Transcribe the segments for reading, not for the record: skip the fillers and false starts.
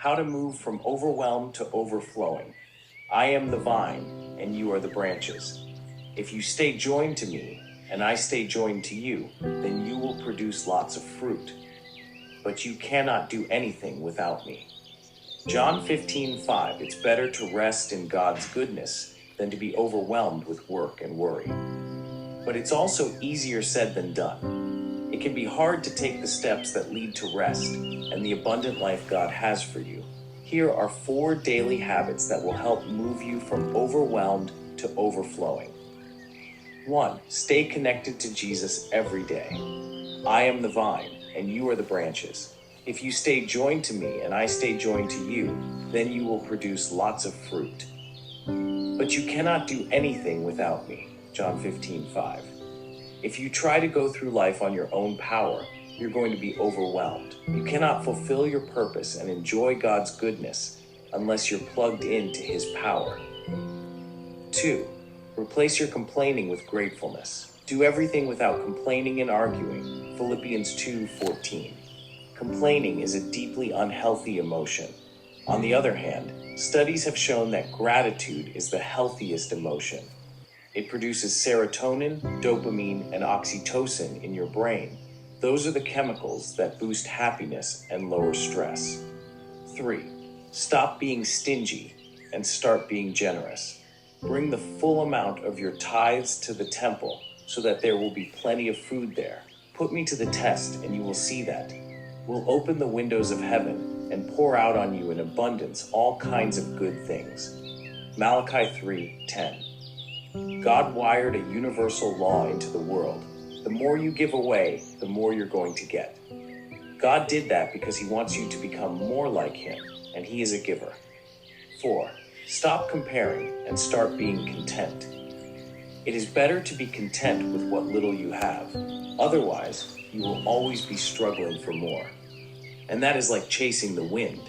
How to move from overwhelmed to overflowing. I am the vine, and you are the branches. If you stay joined to me, and I stay joined to you, then you will produce lots of fruit. But you cannot do anything without me. John 15:5. It's better to rest in God's goodness than to be overwhelmed with work and worry. But it's also easier said than done. It can be hard to take the steps that lead to rest and the abundant life God has for you. Here are 4 daily habits that will help move you from overwhelmed to overflowing. 1. Stay connected to Jesus every day. I am the vine, and you are the branches. If you stay joined to me and I stay joined to you, then you will produce lots of fruit. But you cannot do anything without me. John 15:5. If you try to go through life on your own power, you're going to be overwhelmed. You cannot fulfill your purpose and enjoy God's goodness unless you're plugged into His power. 2. Replace your complaining with gratefulness. Do everything without complaining and arguing. Philippians 2:14. Complaining is a deeply unhealthy emotion. On the other hand, studies have shown that gratitude is the healthiest emotion. It produces serotonin, dopamine, and oxytocin in your brain. Those are the chemicals that boost happiness and lower stress. 3. Stop being stingy and start being generous. Bring the full amount of your tithes to the temple so that there will be plenty of food there. Put me to the test and you will see that. We'll open the windows of heaven and pour out on you in abundance all kinds of good things. Malachi 3:10. God wired a universal law into the world. The more you give away, the more you're going to get. God did that because He wants you to become more like Him, and He is a giver. 4. Stop comparing and start being content. It is better to be content with what little you have. Otherwise, you will always be struggling for more. And that is like chasing the wind.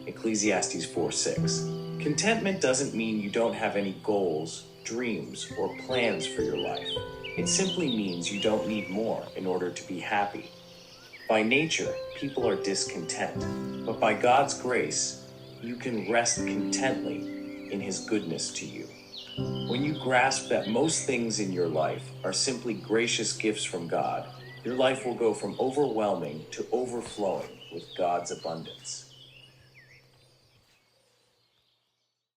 Ecclesiastes 4:6. Contentment doesn't mean you don't have any goals, dreams, or plans for your life. It simply means you don't need more in order to be happy. By nature, people are discontent, but by God's grace, you can rest contently in His goodness to you. When you grasp that most things in your life are simply gracious gifts from God, your life will go from overwhelming to overflowing with God's abundance.